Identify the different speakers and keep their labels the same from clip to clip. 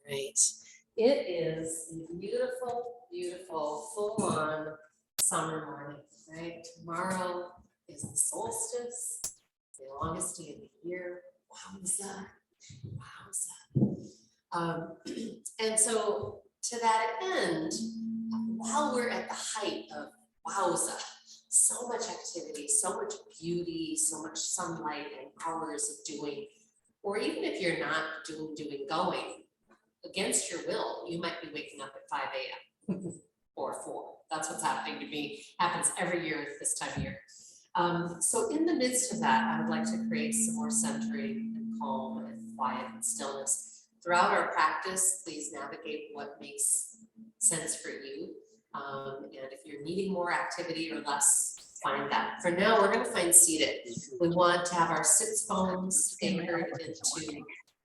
Speaker 1: Right. It is a beautiful, beautiful, full-on summer morning, right? Tomorrow is the solstice, the longest day of the year. Wowza, wowza. And so to that end, while we're at the height of wowza, so much activity, so much beauty, so much sunlight and hours of doing, or even if you're not going, against your will, you might be waking up at 5 a.m. or 4. That's what's happening to me. Happens every year at this time of year. So in the midst of that, I would like to create some more centering and calm and quiet and stillness. Throughout our practice, please navigate what makes sense for you. And if you're needing more activity or less, find that. For now, we're going to find seated. We want to have our sits bones anchored into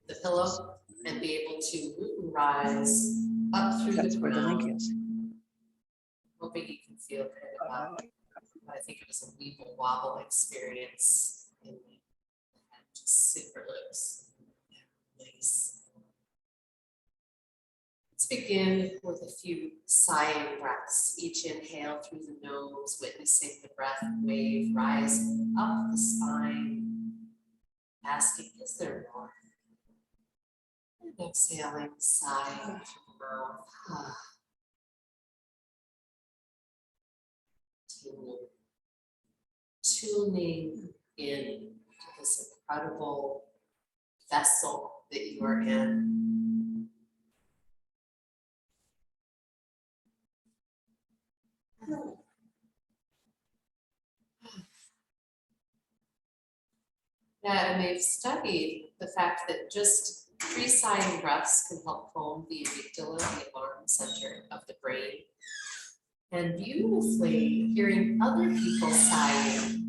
Speaker 1: the pillow and be able to root and rise up through the
Speaker 2: Where the link
Speaker 1: ground.
Speaker 2: is.
Speaker 1: Hoping you can feel kind of I think it was a weeble wobble experience in the head, just super loose. Nice. Let's begin with a few sighing breaths. Each inhale through the nose, witnessing the breath wave rising up the spine, asking, is there more? And exhaling, sighing through the mouth. Tuning in to this incredible vessel that you are in. Yeah, and they've studied the fact that just 3 sighing breaths can help calm the amygdala, the alarm center of the brain. And beautifully, hearing other people sighing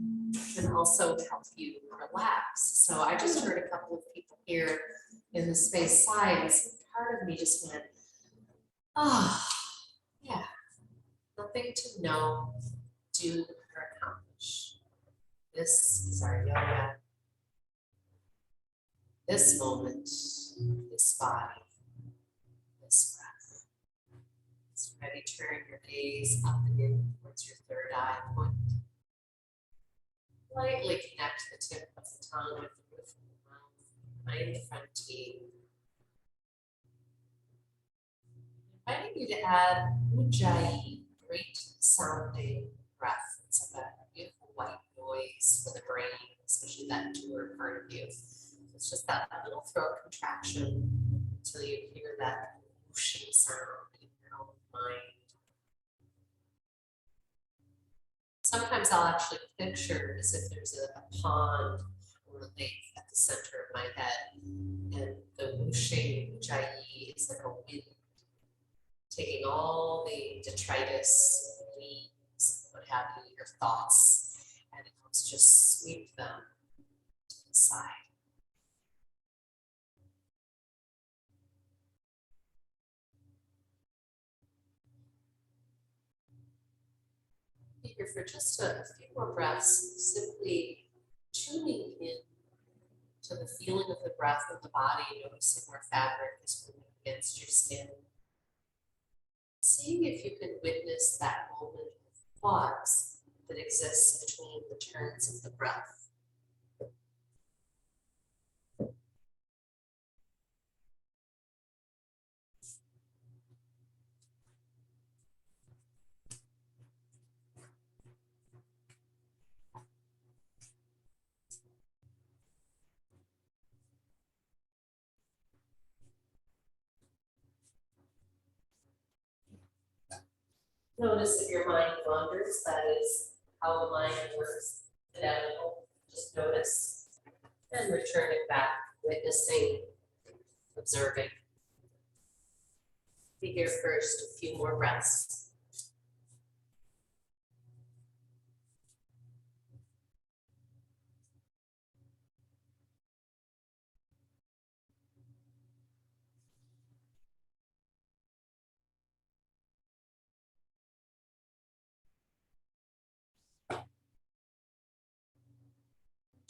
Speaker 1: can also help you relax. So I just heard a couple of people here in the space sigh, and part of me just went, oh, yeah, nothing to know, do, or accomplish. This is our yoga. This moment, this body, this breath. So ready, turn your gaze up and in towards your third eye point. Lightly connect the tip of the tongue with the roof of the mouth, behind the front teeth. Inviting you to add ujjayi, great sounding breath. It's like a beautiful white noise for the brain, especially that doer part of you. It's just that little throat contraction until you hear that whooshing sound in your own mind. Sometimes I'll actually picture as if there's a pond or a lake at the center of my head, and the whooshing ujjayi is like a wind taking all the detritus, weeds, what have you, your thoughts, and it helps just sweep them to the side. Here for just a few more breaths, simply tuning in to the feeling of the breath in the body, noticing where fabric is moving against your skin. Seeing if you can witness that moment of pause that exists between the turns of the breath. Notice if your mind wanders, that is how the mind works. Inevitable. Just notice and returning back, witnessing, observing. Be here first, a few more breaths.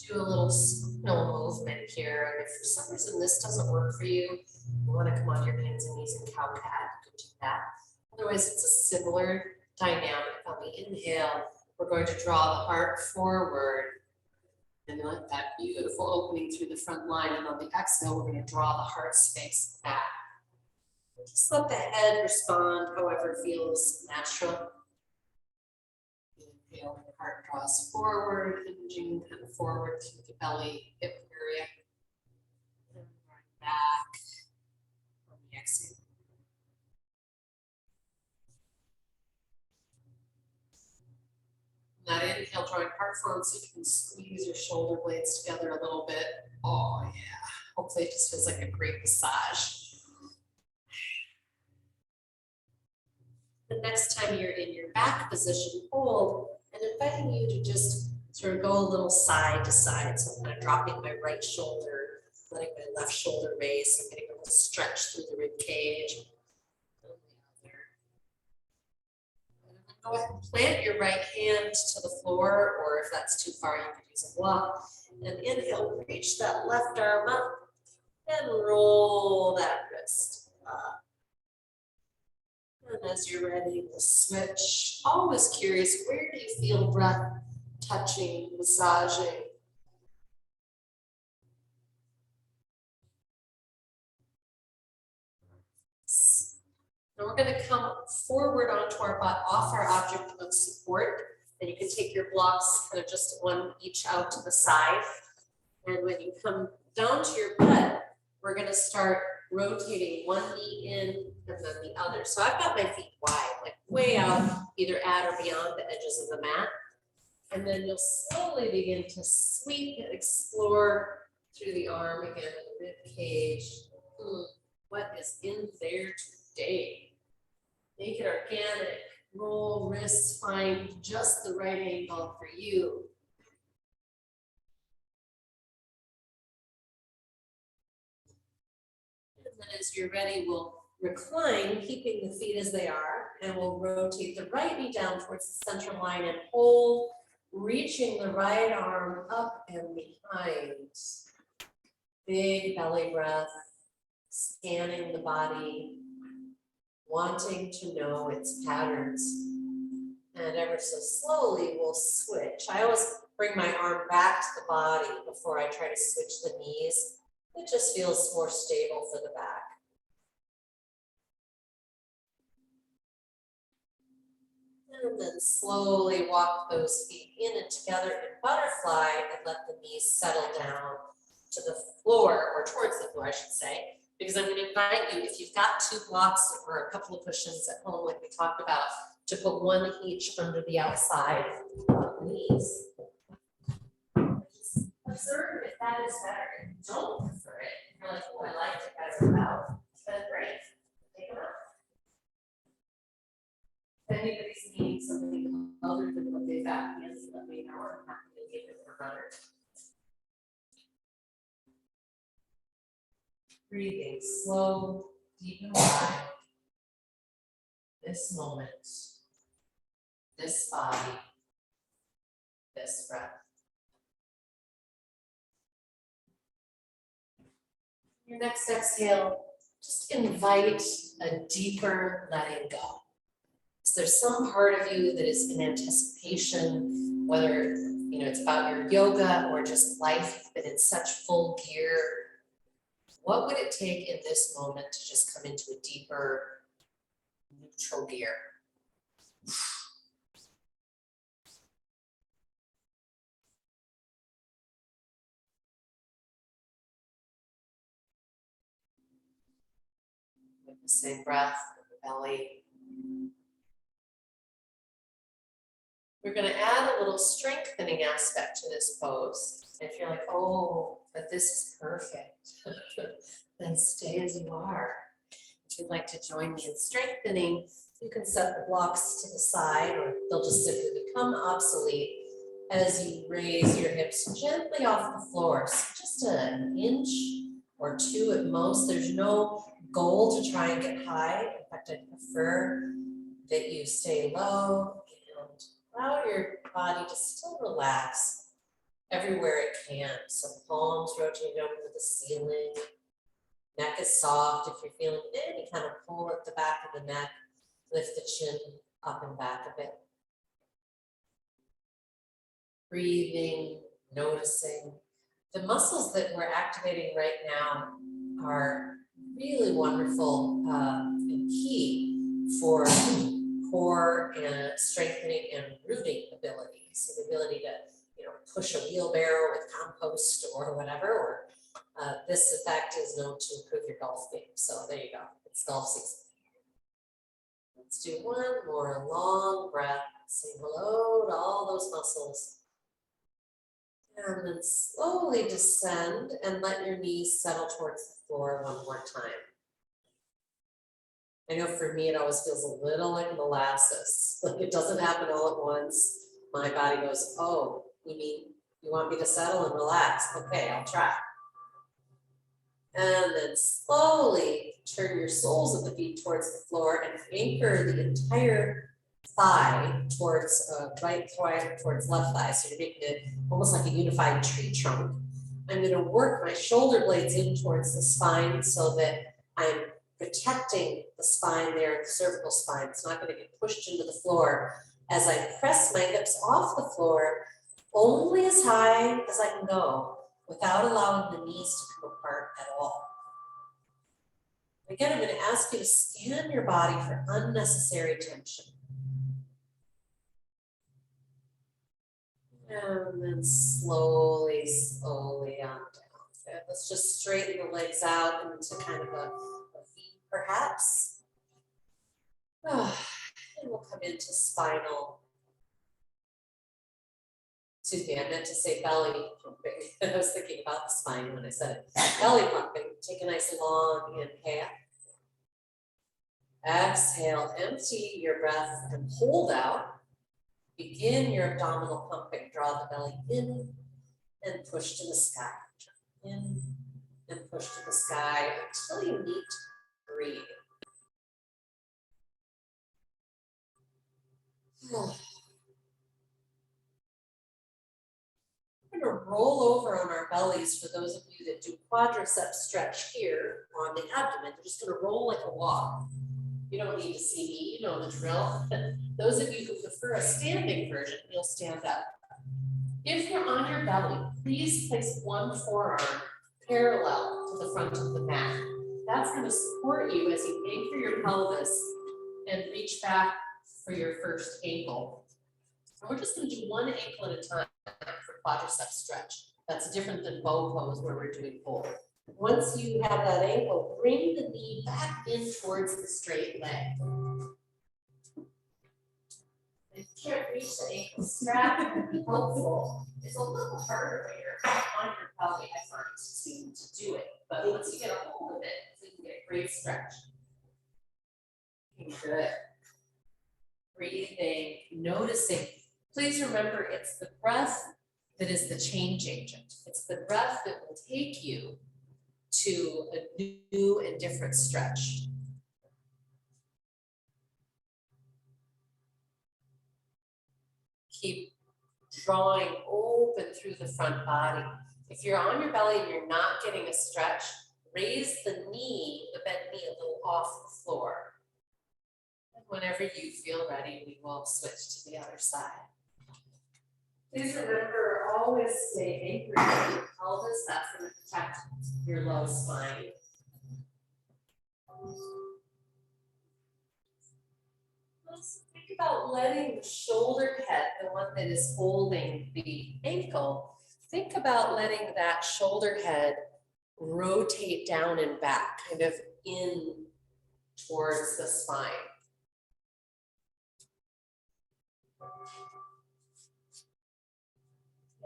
Speaker 1: do a little spinal movement here. And if for some reason this doesn't work for you, you want to come on your hands and knees in cow cat, you can do that. Otherwise, it's a similar dynamic. On the inhale, we're going to draw the heart forward and let that beautiful opening through the front line. And on the exhale, we're going to draw the heart space back. Just let the head respond however feels natural. Inhale, the heart draws forward, hinging kind of forward through the belly, hip area. And right back on the exhale. That inhale, drawing heart forward so you can squeeze your shoulder blades together a little bit. Oh yeah, hopefully it just feels like a great massage. The next time you're in your back position, hold, and inviting you to just sort of go a little side to side. So I'm kind of dropping my right shoulder, letting my left shoulder raise, and getting a little stretch through the rib cage. Go ahead and plant your right hand to the floor, or if that's too far, you could use a block. And inhale, reach that left arm up and roll that wrist up. And as you're ready, we'll switch. Always curious, where do you feel breath touching, massaging? Now we're going to come forward onto our butt, off our object of support. And you can take your blocks kind of just one each out to the side. And when you come down to your butt, we're going to start rotating one knee in and then the other. So I've got my feet wide, like way out, either at or beyond the edges of the mat. And then you'll slowly begin to sweep and explore through the arm again, the rib cage. What is in there today? Make it organic. Roll wrists, find just the right angle for you. And then as you're ready, we'll recline, keeping the feet as they are, and we'll rotate the right knee down towards the center line and hold, reaching the right arm up and behind. Big belly breath, scanning the body, wanting to know its patterns. And ever so slowly, we'll switch. I always bring my arm back to the body before I try to switch the knees. It just feels more stable for the back. And then slowly walk those feet in and together in butterfly and let the knees settle down to the floor, or towards the floor, I should say. Because I'm going to invite you, if you've got two blocks or a couple of cushions at home, like we talked about, to put one each under the outside of the knees. Just observe if that is better. If you don't prefer it, you're like, oh, I liked it better without, then great, take them out. If anybody's needing something other than what they've got, yes, let me know. I'm happy to give it for runner. Breathing slow, deep and wide. This moment, this body, this breath. Your next exhale, just invite a deeper letting go. So there's some part of you that is in anticipation, whether it's about your yoga or just life, you've been in such full gear. What would it take in this moment to just come into a deeper, neutral gear? With the same breath, with the belly. We're going to add a little strengthening aspect to this pose. If you're like, oh, but this is perfect, then stay as you are. If you'd like to join me in strengthening, you can set the blocks to the side, or they'll just simply become obsolete as you raise your hips gently off the floor. So just an inch or two at most. There's no goal to try and get high. In fact, I prefer that you stay low and allow your body to still relax everywhere it can. So palms rotate over to the ceiling. Neck is soft. If you're feeling any kind of pull at the back of the neck, lift the chin up and back a bit. Breathing, noticing. The muscles that we're activating right now are really wonderful and key for core and strengthening and rooting ability. So the ability to, push a wheelbarrow with compost or whatever, or this effect is known to improve your golf game. So there you go, it's golf season. Let's do one more long breath. Say hello to all those muscles. And then slowly descend and let your knees settle towards the floor one more time. I know for me, it always feels a little like molasses. Like it doesn't happen all at once. My body goes, oh, you mean you want me to settle and relax? Okay, I'll try. And then slowly turn your soles of the feet towards the floor and anchor the entire thigh towards right thigh towards left thigh. So you're making it almost like a unified tree trunk. I'm going to work my shoulder blades in towards the spine so that I'm protecting the spine there, the cervical spine. It's not going to get pushed into the floor. As I press my hips off the floor, only as high as I can go without allowing the knees to come apart at all. Again, I'm going to ask you to scan your body for unnecessary tension. And then slowly, slowly on down. Okay, let's just straighten the legs out into kind of a V perhaps. And we'll come into spinal. Excuse me, I meant to say belly pumping. I was thinking about the spine when I said it. Belly pumping. Take a nice long inhale. Exhale, empty your breath and hold out. Begin your abdominal pumping. Draw the belly in and push to the sky. In and push to the sky until you need to breathe. We're going to roll over on our bellies for those of you that do quadricep stretch here on the abdomen. You're just going to roll like a log. You don't need to see me, you know the drill. Those of you who prefer a standing version, you'll stand up. If you're on your belly, please place one forearm parallel to the front of the mat. That's going to support you as you anchor your pelvis and reach back for your first ankle. And we're just going to do one ankle at a time for quadricep stretch. That's different than bow pose where we're doing both. Once you have that ankle, bring the knee back in towards the straight leg. If you can't reach the ankle strap, it would be helpful. It's a little harder when you're on your belly, I find, to do it. But once you get a hold of it, you can get a great stretch. Good. Breathing, noticing. Please remember, it's the breath that is the change agent. It's the breath that will take you to a new and different stretch. Keep drawing open through the front body. If you're on your belly and you're not getting a stretch, raise the knee, the bent knee, a little off the floor. And whenever you feel ready, we will switch to the other side. Please remember, always stay anchored in your pelvis. That's going to protect your low spine. Also think about letting the shoulder head, the one that is holding the ankle, think about letting that shoulder head rotate down and back, kind of in towards the spine.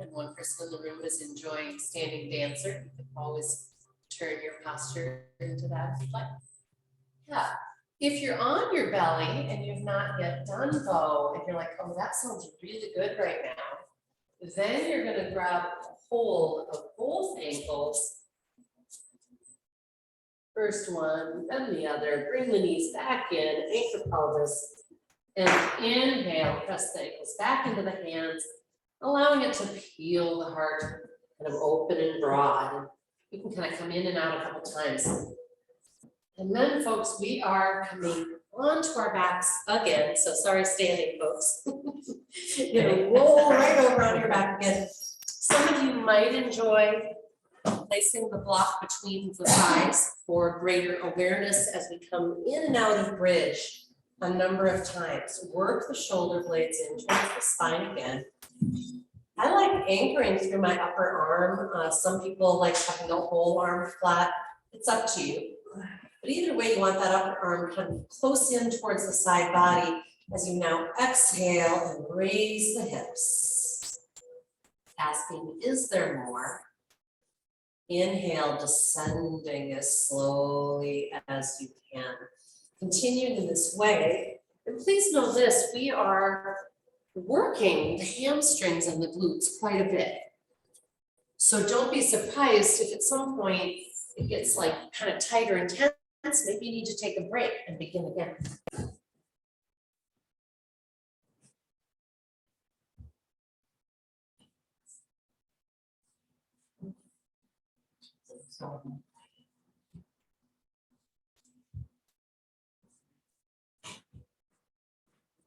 Speaker 1: And one person in the room is enjoying standing dancer. You can always turn your posture into that if you'd like. Yeah. If you're on your belly and you've not yet done bow, and you're like, oh, that sounds really good right now, then you're going to grab a hold of both ankles. First one, then the other. Bring the knees back in, anchor pelvis, and inhale, press the ankles back into the hands. allowing it to peel the heart kind of open and broad. And you can kind of come in and out a couple times. And then, folks, we are coming onto our backs again. So sorry, standing folks. You're gonna roll right over on your back again. Some of you might enjoy placing the block between the thighs for greater awareness as we come in and out of bridge a number of times. Work the shoulder blades in towards the spine again. I like anchoring through my upper arm. Some people like having the whole arm flat. It's up to you. But either way, you want that upper arm kind of close in towards the side body as you now exhale and raise the hips. Asking, is there more? Inhale, descending as slowly as you can. Continuing in this way, and please know this, we are working the hamstrings and the glutes quite a bit. So don't be surprised if at some point it gets like kind of tighter and tense. Maybe you need to take a break and begin again.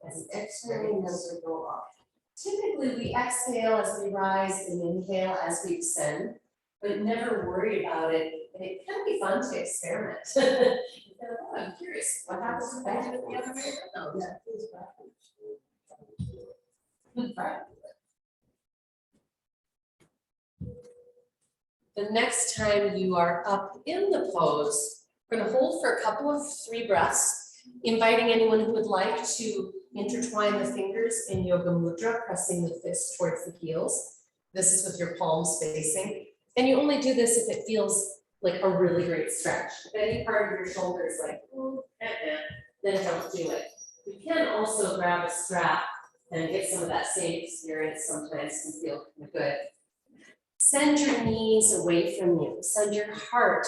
Speaker 1: And exhaling as we go up. Typically, we exhale as we rise and inhale as we descend, but never worry about it. And it can be fun to experiment. Oh, I'm curious, what happens if I do it the other way around? Yeah, it feels backwards. The next time you are up in the pose, we're going to hold for a couple of 3 breaths, inviting anyone who would like to intertwine the fingers in yoga mudra, pressing the fists towards the heels. This is with your palms facing. And you only do this if it feels like a really great stretch. If any part of your shoulder is like, then don't do it. You can also grab a strap and get some of that same experience. Sometimes can feel kind of good. Send your knees away from you. Send your heart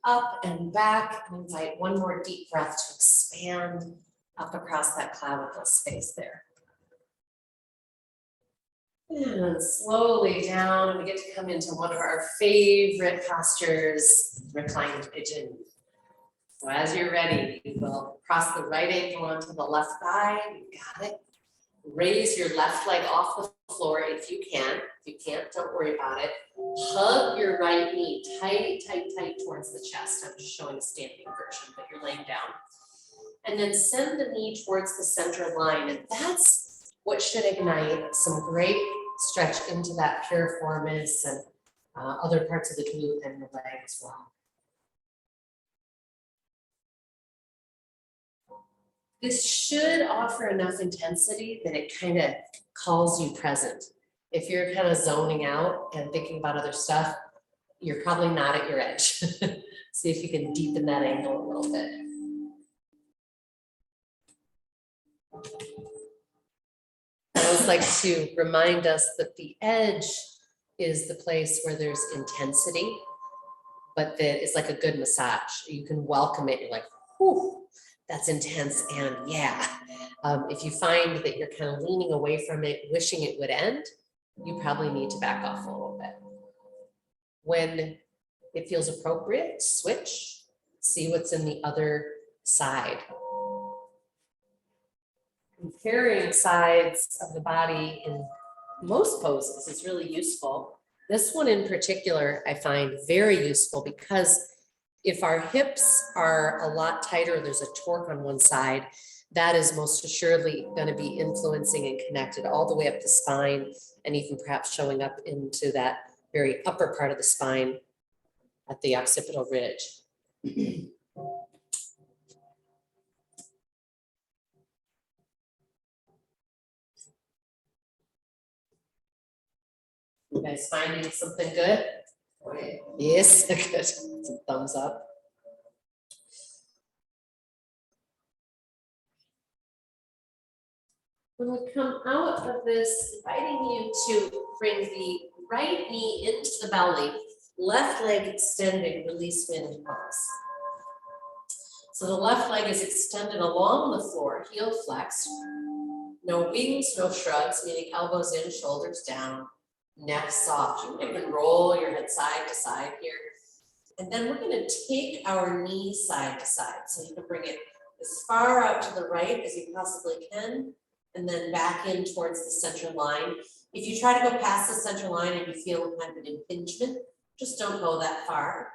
Speaker 1: up and back, and invite one more deep breath to expand up across that clavicle space there. And slowly down, and we get to come into one of our favorite postures, reclined pigeon. So as you're ready, you will cross the right ankle onto the left thigh. You got it. Raise your left leg off the floor if you can. If you can't, don't worry about it. Hug your right knee tight, tight, tight towards the chest. I'm just showing a standing version, but you're laying down. And then send the knee towards the center line. And that's what should ignite some great stretch into that piriformis and other parts of the glute and the leg as well. This should offer enough intensity that it kind of calls you present. If you're kind of zoning out and thinking about other stuff, you're probably not at your edge. See if you can deepen that angle a little bit. I always like to remind us that the edge is the place where there's intensity, but that it's like a good massage. You can welcome it. You're like, whew, that's intense. And yeah, if you find that you're kind of leaning away from it, wishing it would end, you probably need to back off a little bit. When it feels appropriate, switch, see what's in the other side. Comparing sides of the body in most poses is really useful. This one in particular, I find very useful because if our hips are a lot tighter, there's a torque on one side, that is most assuredly going to be influencing and connected all the way up the spine and even perhaps showing up into that very upper part of the spine at the occipital ridge. You guys finding something good? Yes, good. Some thumbs up. When we come out of this, inviting you to bring the right knee into the belly, left leg extended, release wind pause. So the left leg is extended along the floor, heel flexed. No wings, no shrugs, meaning elbows in, shoulders down, neck soft. You can even roll your head side to side here. And then we're going to take our knee side to side. So you can bring it as far out to the right as you possibly can, and then back in towards the center line. If you try to go past the center line and you feel kind of an impingement, just don't go that far.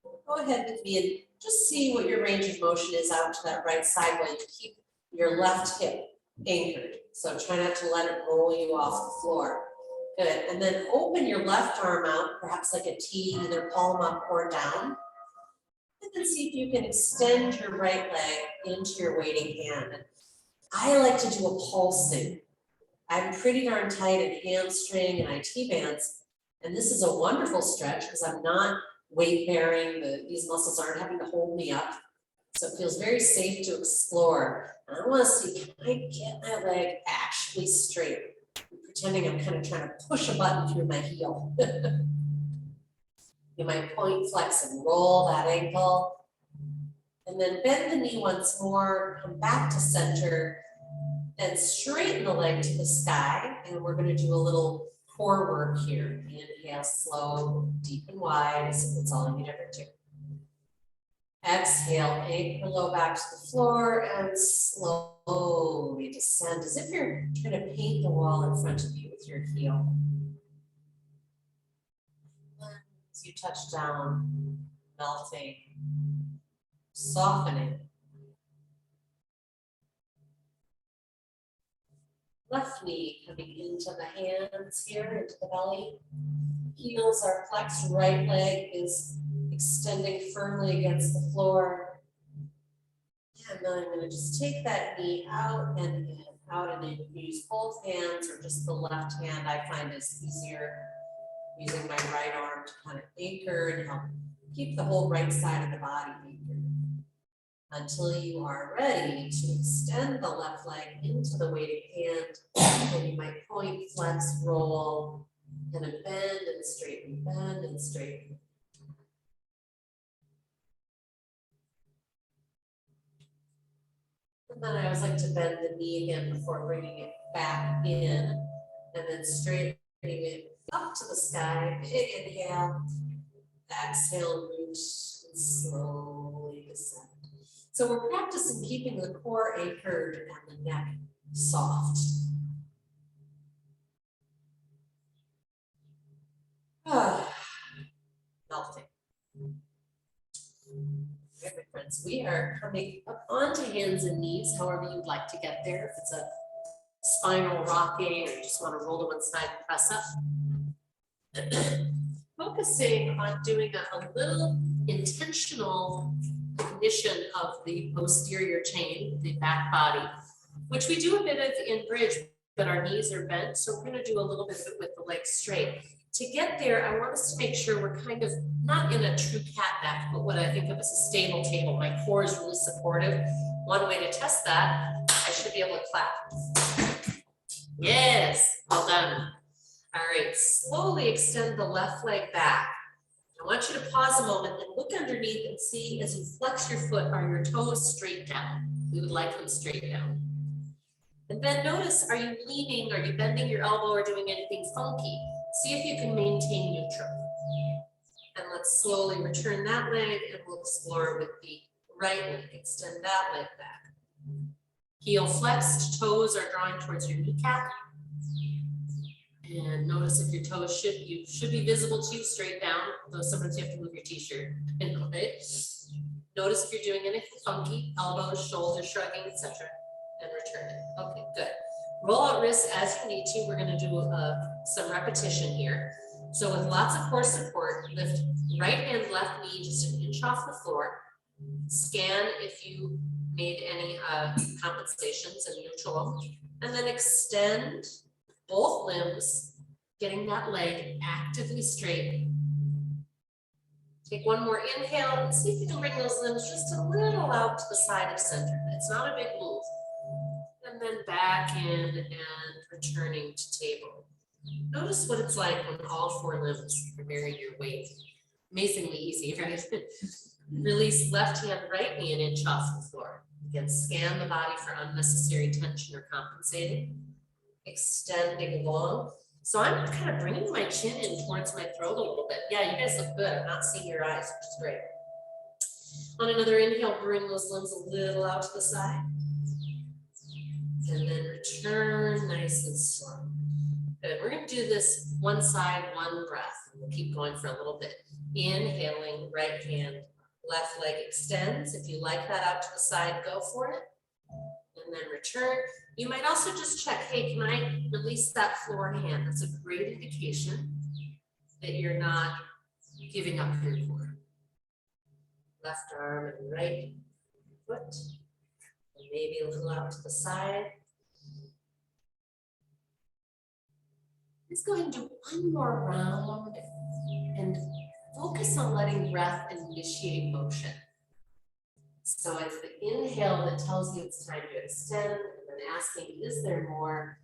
Speaker 1: Go ahead with me and just see what your range of motion is out to that right side while you keep your left hip anchored. So try not to let it roll you off the floor. Good, and then open your left arm out, perhaps like a T, either palm up or down. And then see if you can extend your right leg into your waiting hand. I like to do a pulsing. I'm pretty darn tight in hamstring and IT bands, and this is a wonderful stretch because I'm not weight bearing. These muscles aren't having to hold me up, so it feels very safe to explore. And I want to see, can I get my leg actually straight? I'm pretending I'm kind of trying to push a button through my heel. You might point, flex, and roll that ankle. And then bend the knee once more, come back to center, and straighten the leg to the sky. And we're going to do a little core work here. Inhale, slow, deep and wide, as if it's all you need ever do. Exhale, anchor low back to the floor, and slowly descend as if you're trying to paint the wall in front of you with your heel. As you touch down, melting, softening. Left knee coming into the hands here, into the belly. Heels are flexed, right leg is extending firmly against the floor. And then I'm going to just take that knee out and in, out and in. You can use both hands or just the left hand. I find is easier using my right arm to kind of anchor and help keep the whole right side of the body anchored. Until you are ready to extend the left leg into the waiting hand, and you might point, flex, roll, and a bend and straighten, bend and straighten. And then I always like to bend the knee again before bringing it back in, and then straightening it up to the sky. Big inhale, exhale, reach, and slowly descend. So we're practicing keeping the core anchored and the neck soft. Melting. Okay, my friends, we are coming up onto hands and knees, however you'd like to get there. If it's a spinal rocking or you just want to roll to one side and press up. Focusing on doing a little intentional ignition of the posterior chain, the back body, which we do a bit of in bridge, but our knees are bent. So we're going to do a little bit of it with the legs straight. To get there, I want us to make sure we're kind of not in a true cat back, but what I think of as a stable table. My core is really supportive. One way to test that, I should be able to clap. Yes, well done. All right, slowly extend the left leg back. I want you to pause a moment and look underneath and see as you flex your foot, are your toes straight down? We would like them straight down. And then notice, are you leaning, are you bending your elbow or doing anything funky? See if you can maintain neutral. And let's slowly return that leg and we'll explore with the right leg. Extend that leg back. Heel flexed, toes are drawing towards your kneecap. And notice if your toes should be visible to you straight down, though sometimes you have to move your t-shirt. Right? Notice if you're doing anything funky, elbows, shoulders, shrugging, etc. And return it. Okay, good. Roll out wrists as you need to. We're going to do some repetition here. So with lots of core support, lift right hand, left knee just an inch off the floor. Scan if you made any compensations and neutral. And then extend both limbs, getting that leg actively straight. Take one more inhale and see if you can bring those limbs just a little out to the side of center. It's not a big move. And then back in and returning to table. Notice what it's like when all four limbs are bearing your weight. Amazingly easy, right? Release left hand, right knee an inch off the floor. Again, scan the body for unnecessary tension or compensating. Extending long. So I'm kind of bringing my chin in towards my throat a little bit. Yeah, you guys look good. I'm not seeing your eyes, which is great. On another inhale, bring those limbs a little out to the side. And then return nice and slow. Good. We're going to do this one side, one breath. We'll keep going for a little bit. Inhaling, right hand, left leg extends. If you like that out to the side, go for it. And then return. You might also just check, hey, can I release that floor hand? That's a great indication that you're not giving up your core. Left arm and right foot. And maybe a little out to the side. Let's go ahead and do one more round and focus on letting breath initiate motion. So it's the inhale that tells you it's time to extend, and then asking, is there more?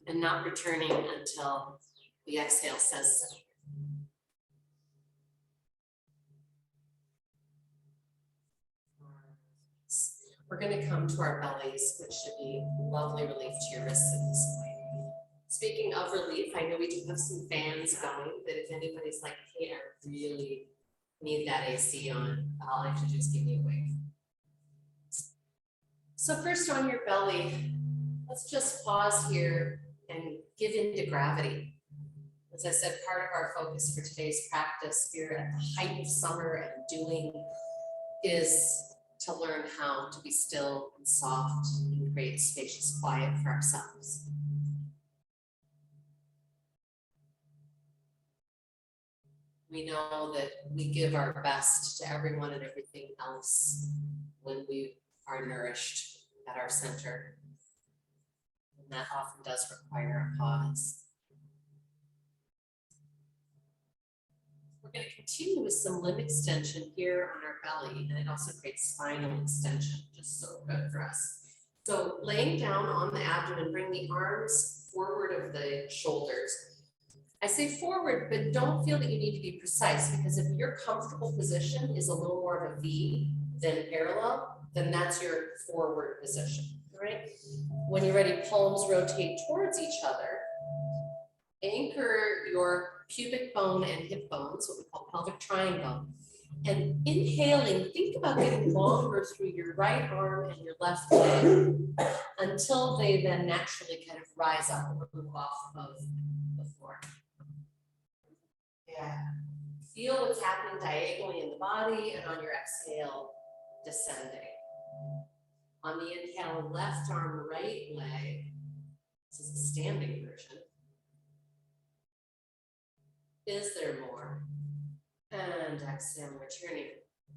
Speaker 1: And not returning until the exhale says so. We're going to come to our bellies, which should be lovely relief to your wrists at this point. Speaking of relief, I know we do have some fans going, that if anybody's like, hey, I really need that AC on, all I have to do is give me a wave. So first on your belly, let's just pause here and give into gravity. As I said, part of our focus for today's practice here at the height of summer and doing is to learn how to be still and soft and create spacious quiet for ourselves. We know that we give our best to everyone and everything else when we are nourished at our center. And that often does require a pause. We're going to continue with some limb extension here on our belly, and it also creates spinal extension, just so good for us. So laying down on the abdomen, bring the arms forward of the shoulders. I say forward, but don't feel that you need to be precise, because if your comfortable position is a little more of a V than parallel, then that's your forward position, right? When you're ready, palms rotate towards each other. Anchor your pubic bone and hip bones, what we call pelvic triangle. And inhaling, think about getting longer through your right arm and your left leg until they then naturally kind of rise up or move off of the floor. Yeah. Feel what's happening diagonally in the body, and on your exhale, descending. On the inhale, left arm, right leg. This is the standing version. Is there more? And exhale, returning.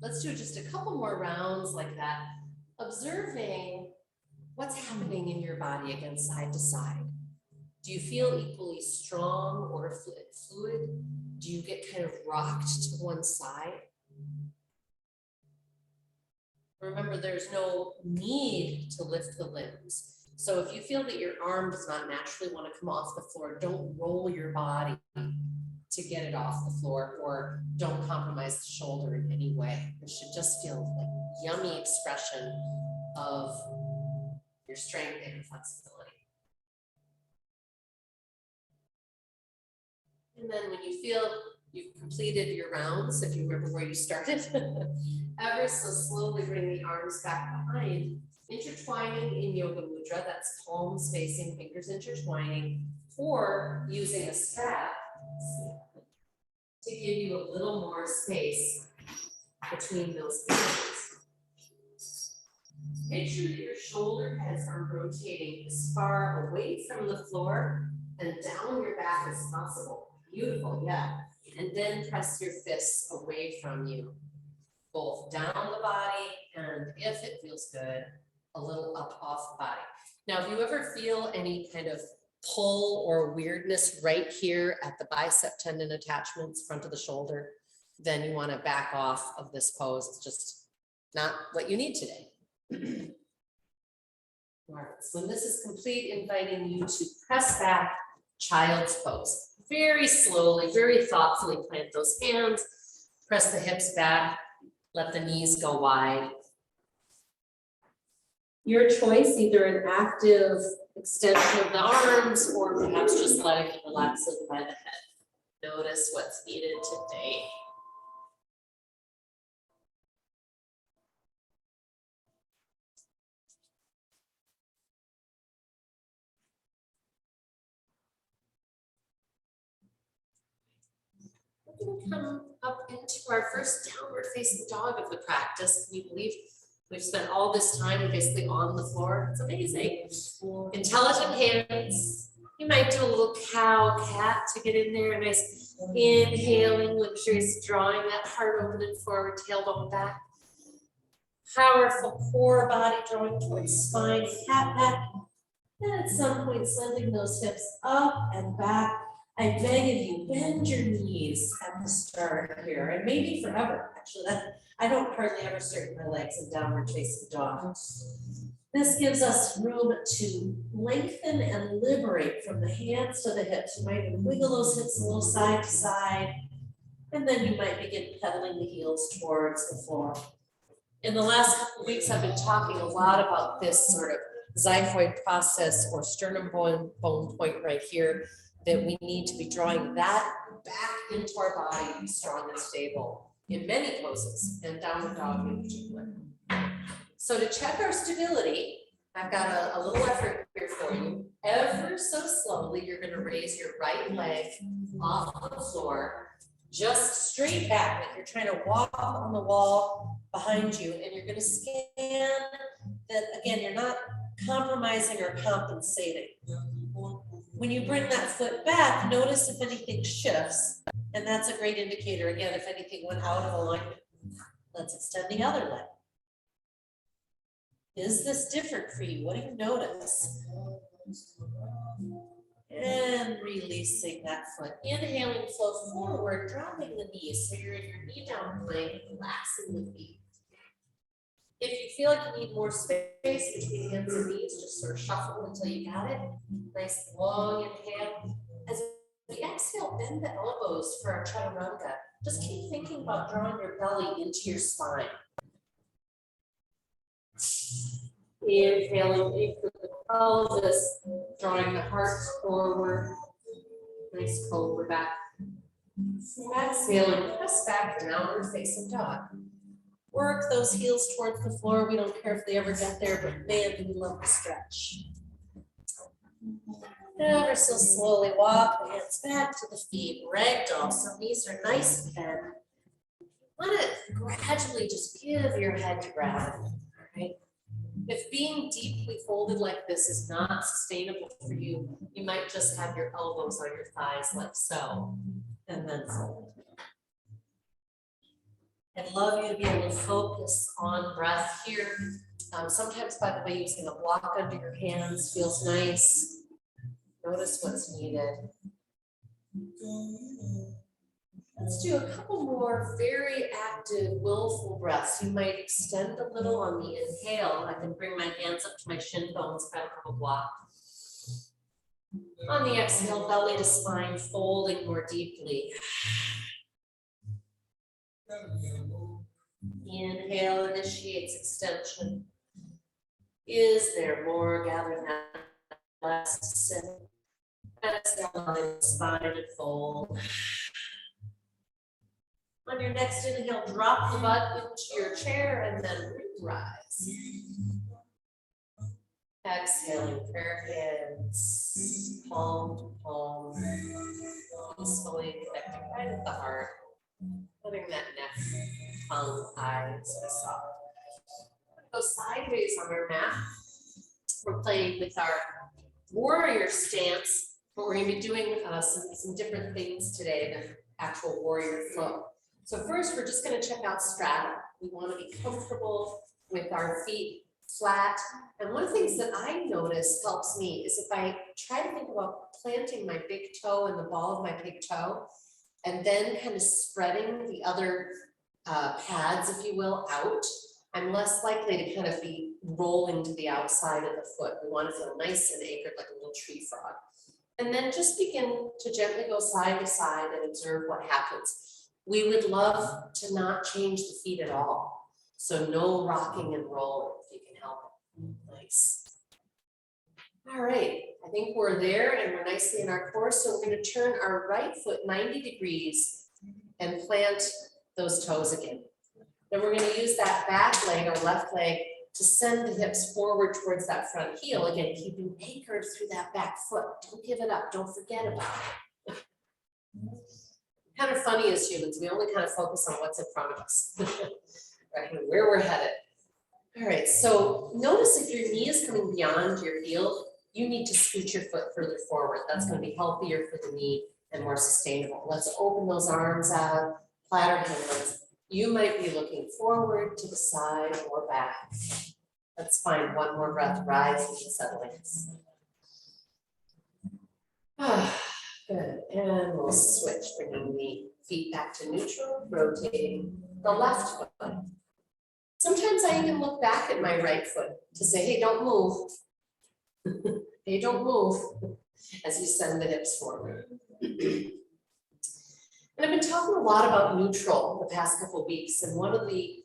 Speaker 1: Let's do just a couple more rounds like that, observing what's happening in your body again, side to side. Do you feel equally strong or fluid? Do you get kind of rocked to one side? Remember, there's no need to lift the limbs. So if you feel that your arm does not naturally want to come off the floor, don't roll your body to get it off the floor, or don't compromise the shoulder in any way. It should just feel like yummy expression of your strength and your flexibility. And then when you feel you've completed your rounds, if you remember where you started, ever so slowly bring the arms back behind, intertwining in yoga mudra, that's palms facing, fingers intertwining, or using a strap to give you a little more space between those fingers. Make sure that your shoulder heads are rotating as far away from the floor and down your back as possible. Beautiful, yeah. And then press your fists away from you, both down the body and, if it feels good, a little up off the body. Now, if you ever feel any kind of pull or weirdness right here at the bicep tendon attachments, front of the shoulder, then you want to back off of this pose. It's just not what you need today. All right, so when this is complete, inviting you to press back, child's pose. Very slowly, very thoughtfully plant those hands, press the hips back, Let the knees go wide.
Speaker 2: Your choice, either an active extension of the arms or perhaps just letting it relax in by the head.
Speaker 1: Notice what's needed today. We're going to come up into our first downward facing dog of the practice. Can you believe we've spent all this time basically on the floor? It's amazing. Intelligent hands. You might do a little cow cat to get in there. Nice inhaling, luxurious, drawing that heart open and forward, tailbone back. Powerful core body drawing towards spine, cat back. And at some point, sending those hips up and back. I beg of you, bend your knees at the start here, and maybe forever. Actually, I don't hardly ever straighten my legs in downward facing dog. This gives us room to lengthen and liberate from the hands to the hips. You might wiggle those hips a little side to side, and then you might begin pedaling the heels towards the floor. In the last couple of weeks, I've been talking a lot about this sort of xiphoid process or sternum bone point right here, that we need to be drawing that back into our body to be strong and stable in many poses, and downward dog in particular. So to check our stability, I've got a little effort here for you. Ever so slowly, you're going to raise your right leg off the floor, just straight back, like you're trying to walk on the wall behind you, and you're going to scan that. Again, you're not compromising or compensating. When you bring that foot back, notice if anything shifts, and that's a great indicator. Again, if anything went out of alignment. Let's extend the other leg. Is this different for you? What do you notice? And releasing that foot. Inhaling, flow forward, dropping the knees. So you're in your knee down plank, relaxing the feet. If you feel like you need more space between hands and knees, just sort of shuffle until you got it. Nice long inhale. As we exhale, bend the elbows for our chaturanga. Just keep thinking about drawing your belly into your spine. Inhaling, anchor the pelvis, drawing the heart forward. Nice cobra back. Exhaling, press back, downward facing dog. Work those heels towards the floor. We don't care if they ever get there, but man, do we love the stretch. Ever so slowly walk the hands back to the feet, ragdoll. So knees are nice and bent. Want to gradually just give your head to gravity. All right. If being deeply folded like this is not sustainable for you, you might just have your elbows on your thighs like so, and then fold. I'd love you to be able to focus on breath here. Sometimes, by the way, using a block under your hands feels nice. Notice what's needed. Let's do a couple more very active, willful breaths. You might extend a little on the inhale. I can bring my hands up to my shin bones, grab a couple block. On the exhale, belly to spine, folding more deeply. Inhale initiates extension. Is there more? Gather that last sit. Exhale, line spine and fold. On your next inhale, drop the butt into your chair and then rise. Exhaling, prayer hands, palm to palm, peacefully connecting right at the heart, letting that neck, tongue, eyes be soft. Go sideways on our mat. We're playing with our warrior stance, but we're going to be doing some different things today than actual warrior flow. So first, we're just going to check out strata. We want to be comfortable with our feet flat. And one of the things that I notice helps me is if I try to think about planting my big toe in the ball of my big toe, and then kind of spreading the other pads, if you will, out, I'm less likely to kind of be rolling to the outside of the foot. We want to feel nice and anchored like a little tree frog. And then just begin to gently go side to side and observe what happens. We would love to not change the feet at all. So no rocking and rolling if you can help it. Nice. All right, I think we're there and we're nicely in our course. So we're going to turn our right foot 90 degrees and plant those toes again. Then we're going to use that back leg or left leg to send the hips forward towards that front heel. Again, keeping anchored through that back foot. Don't give it up. Don't forget about it. Kind of funny as humans, we only kind of focus on what's in front of us, right, and where we're headed. All right, so notice if your knee is coming beyond your heel, you need to scoot your foot further forward. That's going to be healthier for the knee and more sustainable. Let's open those arms out, platter hands. You might be looking forward, to the side, or back. Let's find one more breath, rising and settling. Good, and we'll switch, bringing the feet back to neutral, rotating the left foot. Sometimes I even look back at my right foot to say, hey, don't move. Hey, don't move, as you send the hips forward. And I've been talking a lot about neutral the past couple of weeks, and one of the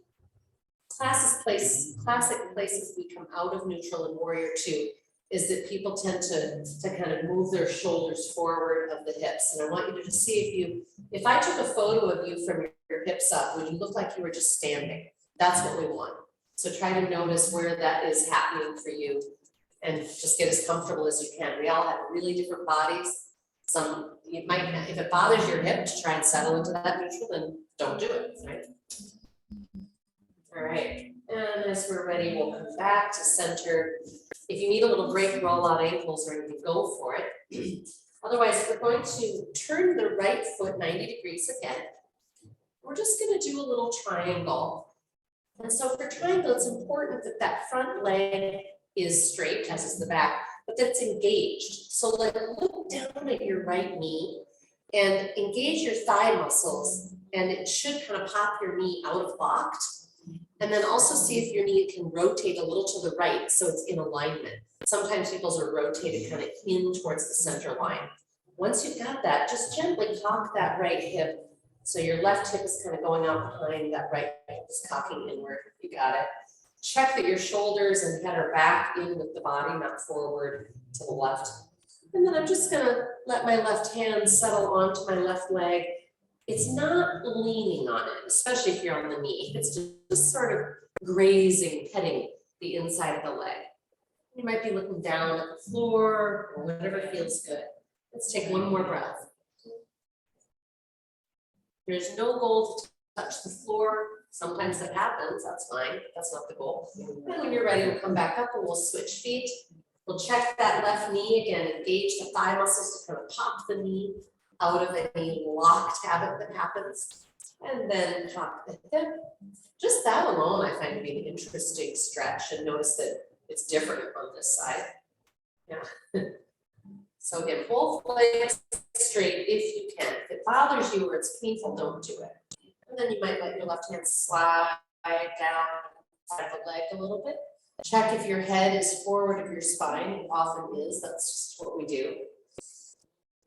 Speaker 1: classic places we come out of neutral in Warrior 2 is that people tend to kind of move their shoulders forward of the hips. And I want you to just see if I took a photo of you from your hips up, would you look like you were just standing? That's what we want. So try to notice where that is happening for you and just get as comfortable as you can. We all have really different bodies. Some, you might, if it bothers your hip to try and settle into that neutral, then don't do it, right? All right, and as we're ready, we'll come back to center. If you need a little break, roll out ankles or anything, go for it. Otherwise, we're going to turn the right foot 90 degrees again. We're just going to do a little triangle. And so for triangle, it's important that that front leg is straight, as is the back, but that's engaged. So like look down at your right knee and engage your thigh muscles, and it should kind of pop your knee out of locked. And then also see if your knee can rotate a little to the right so it's in alignment. Sometimes people's are rotated kind of in towards the center line. Once you've got that, just gently cock that right hip. So your left hip is kind of going out behind, that right hip is cocking inward. You got it. Check that your shoulders and head are back in with the body, not forward to the left. And then I'm just gonna let my left hand settle onto my left leg. It's not leaning on it, especially if you're on the knee. It's just sort of grazing, petting the inside of the leg. You might be looking down at the floor or whatever feels good. Let's take one more breath. There's no goal to touch the floor. Sometimes that happens, that's fine, but that's not the goal. And when you're ready, we'll come back up and we'll switch feet. We'll check that left knee again, engage the thigh muscles to kind of pop the knee out of any locked habit that happens. And then pop the hip. Just that alone I find to be an interesting stretch, and notice that it's different on this side. Yeah. So again, both legs straight if you can. If it bothers you or it's painful, don't do it. And then you might let your left hand slide down the leg a little bit. Check if your head is forward of your spine. It often is. That's just what we do.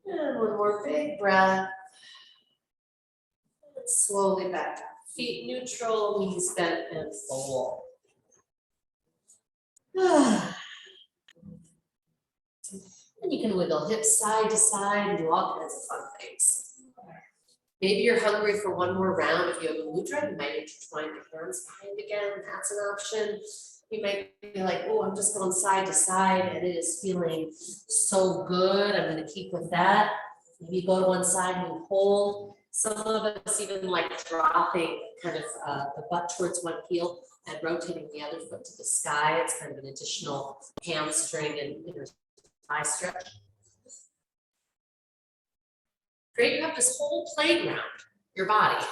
Speaker 1: And one more big breath. And slowly back up. Feet neutral, knees bent and fold. And you can wiggle hips side to side and do all kinds of fun things. Maybe you're hungry for one more round of yoga mudra. You might intertwine your hands behind again. That's an option. You might be like, oh, I'm just going side to side and it is feeling so good. I'm going to keep with that. Maybe you go to one side and you hold. Some of us even like dropping kind of the butt towards one heel and rotating the other foot to the sky. It's kind of an additional hamstring and inner thigh stretch. Great, you have this whole playground, your body.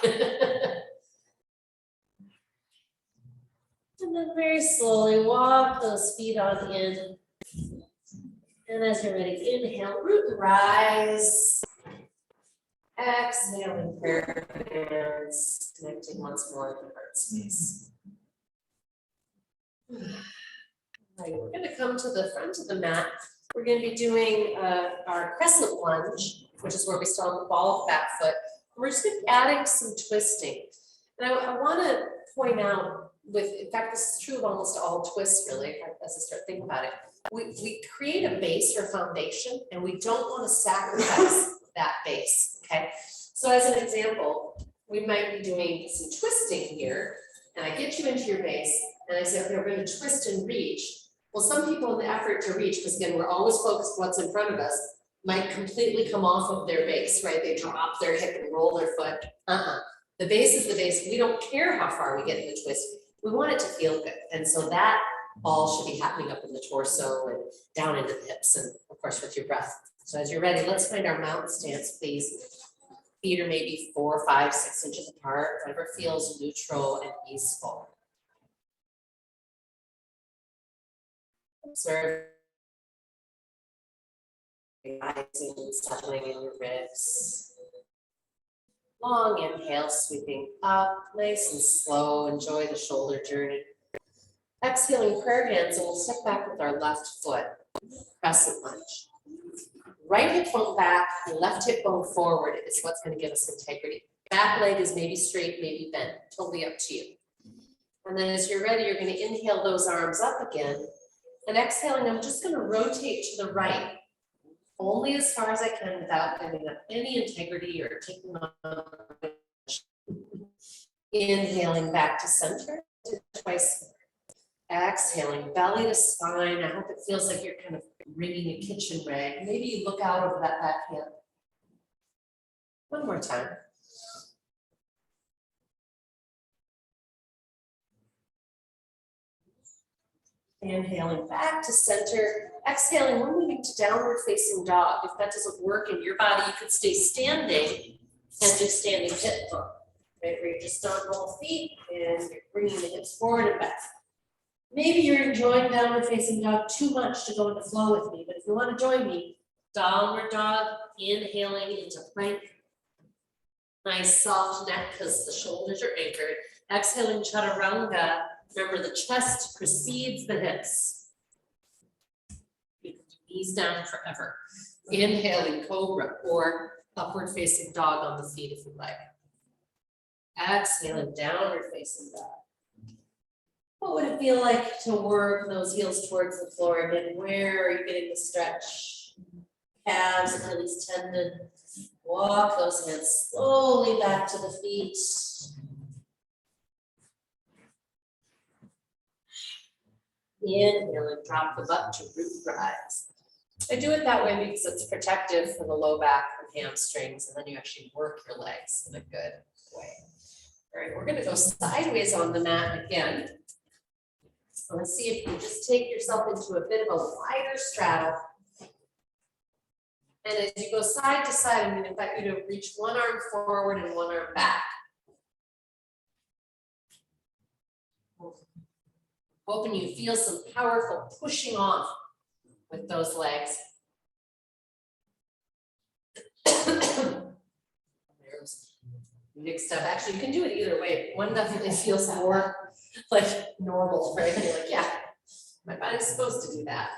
Speaker 1: And then very slowly walk those feet on in. And as you're ready, inhale, root and rise. Exhaling, prayer hands, connecting once more to the heart space. All right, we're going to come to the front of the mat. We're going to be doing our crescent lunge, which is where we start on the ball of the back foot.
Speaker 2: We're just gonna be adding some twisting. And I wanna point out in fact, this is true of almost all twists really, as I start thinking about it. We create a base or foundation and we don't wanna sacrifice that base, okay? So as an example, we might be doing some twisting here and I get you into your base and I say, okay, we're gonna twist and reach. Well, some people in the effort to reach, because again, we're always focused on what's in front of us, might completely come off of their base, right? They drop their hip and roll their foot. The base is the base. We don't care how far we get in the twist. We want it to feel good. And so that all should be happening up in the torso and down into the hips and of course with your breath. So as you're ready, let's find our mountain stance, please. Feet are maybe 4, 5, 6 inches apart, whatever feels neutral and peaceful. Observe rising and settling in your ribs. Long inhale, sweeping up, nice and slow. Enjoy the shoulder journey. Exhaling prayer hands, and we'll step back with our left foot, crescent lunge. Right hip bone back, left hip bone forward is what's going to give us integrity. Back leg is maybe straight, maybe bent, totally up to you. And then as you're ready, you're going to inhale those arms up again. And exhaling, I'm just going to rotate to the right, only as far as I can without giving up any integrity or taking on. Inhaling back to center, twice. Exhaling, belly to spine. I hope it feels like you're kind of wringing a kitchen rag. Maybe you look out over that back hand. One more time. Inhaling back to center. Exhaling, we're moving to downward facing dog. If that doesn't work in your body, you could stay standing and do standing hip bump. Right, where you're just on both feet and you're bringing the hips forward and back. Maybe you're enjoying downward facing dog too much to go into flow with me, but if you want to join me, downward dog, inhaling into plank. Nice soft neck because the shoulders are anchored. Exhaling chaturanga. Remember, the chest precedes the hips. You can knees down forever. Inhaling cobra or upward facing dog on the feet if you like. Exhaling downward facing dog. What would it feel like to work those heels towards the floor again? Where are you getting the stretch? Calves, Achilles tendon. Walk those hands slowly back to the feet. Inhale and drop the butt to root rise. I do it that way because it's protective for the low back and hamstrings, and then you actually work your legs in a good way. All right, we're going to go sideways on the mat again. So let's see if you just take yourself into a bit of a wider straddle. And as you go side to side, I'm going to invite you to reach one arm forward and one arm back. Hoping you feel some powerful pushing off with those legs. There's mixed up. Actually, you can do it either way. One definitely feels more like normal, right? And you're like, yeah, my body's supposed to do that.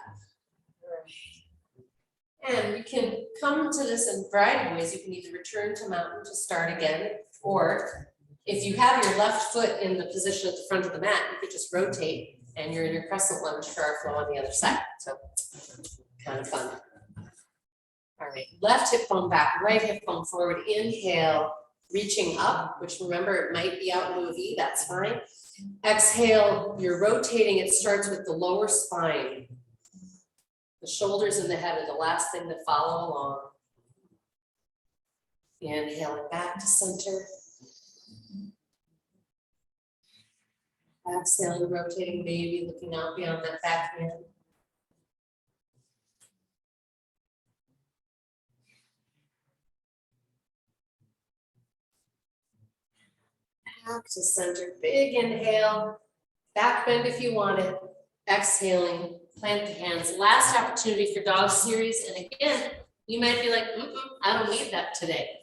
Speaker 2: And you can come to this in a variety of ways. You can either return to mountain to start again, or if you have your left foot in the position at the front of the mat, you could just rotate and you're in your crescent lunge for our flow on the other side. So kind of fun. All right, left hip bone back, right hip bone forward. Inhale, reaching up, which remember it might be out into a V, that's fine. Exhale, you're rotating. It starts with the lower spine. The shoulders and the head are the last thing that follow along. Inhaling back to center. Exhaling, rotating, maybe looking out beyond that back hand. Back to center, big inhale, back bend if you want it. Exhaling, plant the hands. Last opportunity for dog series. And again, you might be like, I don't need that today.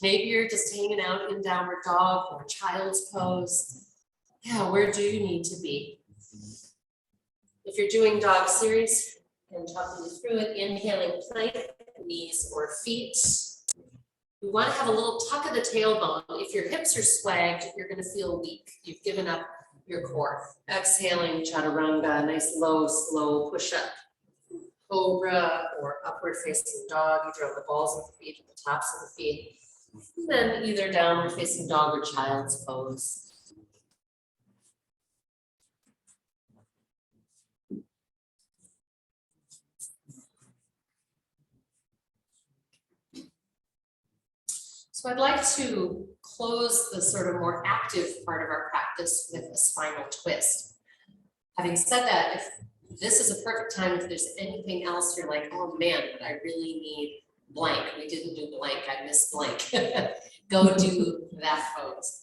Speaker 2: Maybe you're just hanging out in downward dog or child's pose. Yeah, where do you need to be? If you're doing dog series and talking you through it, inhaling plank, knees or feet. We want to have a little tuck of the tailbone. If your hips are swagged, you're going to feel weak. You've given up your core. Exhaling, chaturanga, nice low, slow push up. Cobra or upward facing dog, either on the balls of the feet or the tops of the feet. And then either downward facing dog or child's pose. So I'd like to close the sort of more active part of our practice with a spinal twist. Having said that, if this is a perfect time, if there's anything else you're like, oh man, but I really need blank, we didn't do blank, I missed blank, go do that pose.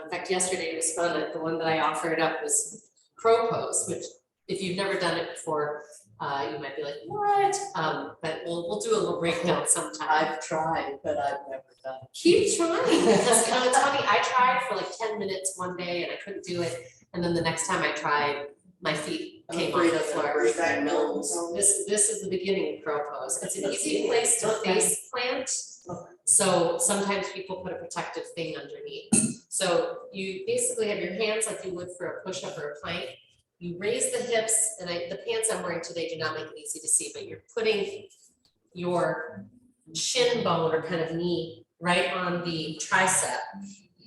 Speaker 2: In fact, yesterday it was fun, the one that I offered up was crow pose, which if you've never done it before, you might be like, what? But we'll do a little breakdown sometime.
Speaker 3: I've tried, but I've never done it.
Speaker 2: Keep trying, because you know, it's funny, I tried for like 10 minutes one day and I couldn't do it. And then the next time I tried, my feet came off the floor. This is the beginning of crow pose. It's an easy place to face plant. So sometimes people put a protective thing underneath. So you basically have your hands like you would for a push-up or a plank. You raise the hips, and the pants I'm wearing today do not make it easy to see, but you're putting your shin bone or kind of knee right on the tricep.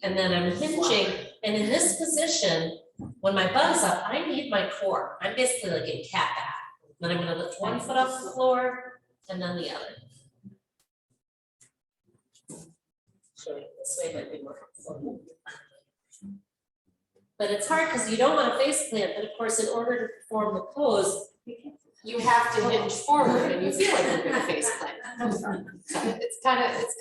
Speaker 2: And then I'm hinging, and in this position, when my butt is up, I need my core. I'm basically like in cat back. Then I'm gonna lift one foot off the floor and then the other. So this way might be more helpful. But it's hard because you don't want to face plant, but of course, in order to perform the pose, you have to hinge forward and you feel like you're gonna face plant. So it's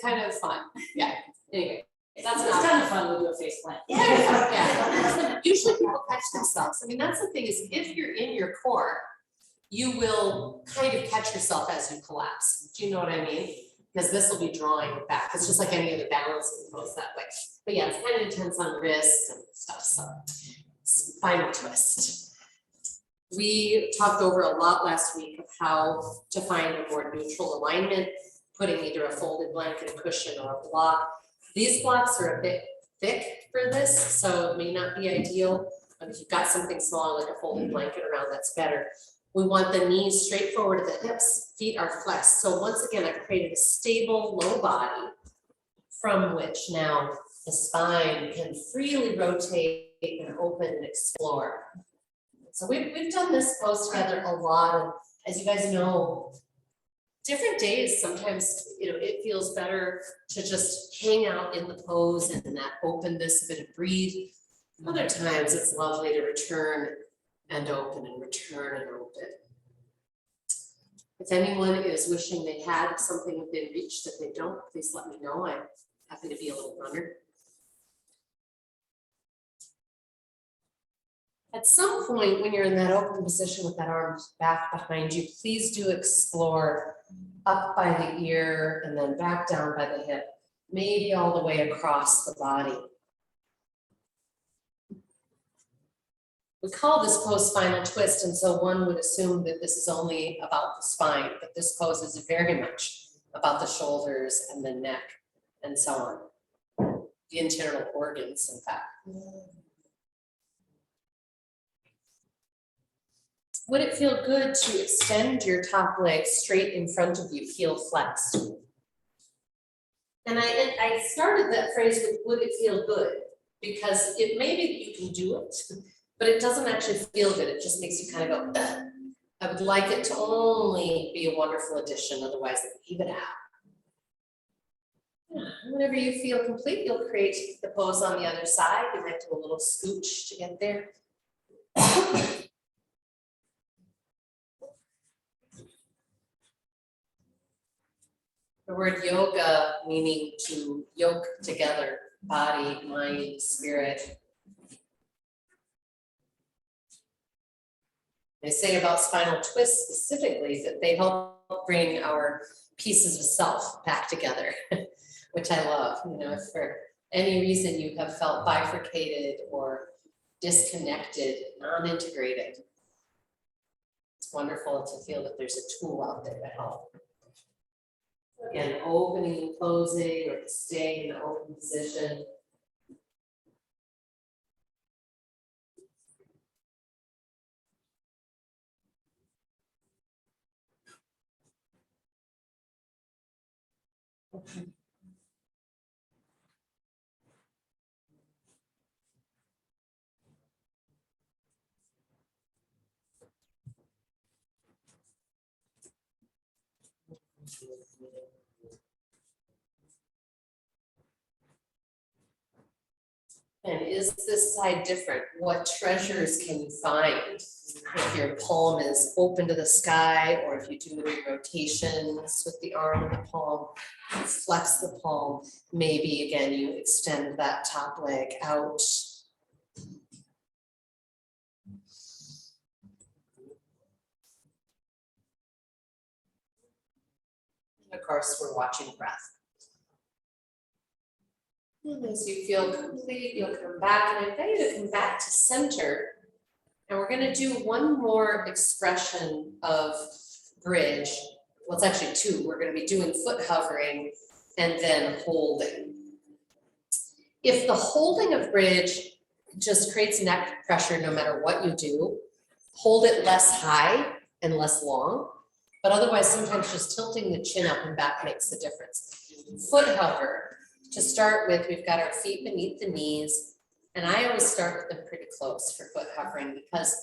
Speaker 2: kind of fun. Yeah, anyway. That's
Speaker 3: It's kind of fun to do a face plant.
Speaker 2: Yeah. Usually people catch themselves. I mean, that's the thing is if you're in your core, you will kind of catch yourself as you collapse. Do you know what I mean? Because this will be drawing back. It's just like any other balancing pose that way. But yeah, it's kind of intense on wrists and stuff. So spinal twist. We talked over a lot last week of how to find a more neutral alignment, putting either a folded blanket, a cushion, or a block. These blocks are a bit thick for this, so it may not be ideal. But if you've got something small like a folded blanket around, that's better. We want the knees straight forward to the hips, feet are flexed. So once again, I've created a stable low body from which now the spine can freely rotate and open and explore. So we've done this pose together a lot, and as you guys know, different days, sometimes, you know, it feels better to just hang out in the pose and that openness of it and breathe. Other times it's lovely to return and open and return and open. If anyone is wishing they had something within reach that they don't, please let me know. I'm happy to be a little runner. At some point when you're in that open position with that arm back behind you, please do explore up by the ear and then back down by the hip, maybe all the way across the body. We call this pose spinal twist, and so one would assume that this is only about the spine, but this pose is very much about the shoulders and the neck and so on. The internal organs, in fact. Would it feel good to extend your top leg straight in front of you, heel flexed? And I started that phrase with would it feel good? Because it may be that you can do it, but it doesn't actually feel good. It just makes you kind of go, ugh. I would like it to only be a wonderful addition, otherwise leave it out. Whenever you feel complete, you'll create the pose on the other side. You might do a little scooch to get there. The word yoga meaning to yoke together, body, mind, spirit. They say about spinal twists specifically that they help bring our pieces of self back together, which I love. You know, if for any reason you have felt bifurcated or disconnected, non-integrated, it's wonderful to feel that there's a tool out there to help. Again, opening and closing or staying in the open position. And is this side different? What treasures can you find? If your palm is open to the sky, or if you do any rotations with the arm and the palm, you flex the palm, maybe again, you extend that top leg out. And of course, we're watching breath. And as you feel complete, you'll come back, and I invite you to come back to center. And we're gonna do one more expression of bridge. Well, it's actually two. We're gonna be doing foot hovering and then holding. If the holding of bridge just creates neck pressure no matter what you do, hold it less high and less long. But otherwise, sometimes just tilting the chin up and back makes the difference. Foot hover. To start with, we've got our feet beneath the knees, and I always start with them pretty close for foot hovering, because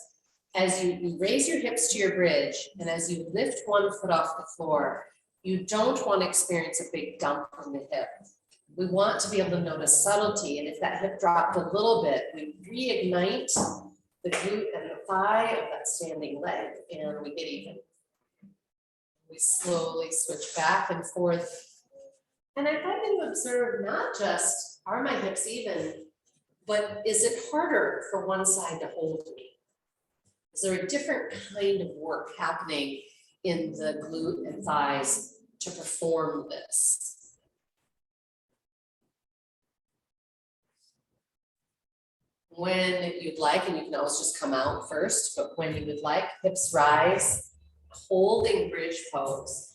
Speaker 2: as you raise your hips to your bridge, and as you lift one foot off the floor, you don't want to experience a big dump in the hip. We want to be able to notice subtlety, and if that hip dropped a little bit, we reignite the glute and the thigh of that standing leg, and we get even. We slowly switch back and forth. And I'd like you to observe not just, are my hips even, but is it harder for one side to hold me? Is there a different kind of work happening in the glute and thighs to perform this? When you'd like, and you can always just come out first, but when you would like, hips rise, holding bridge pose.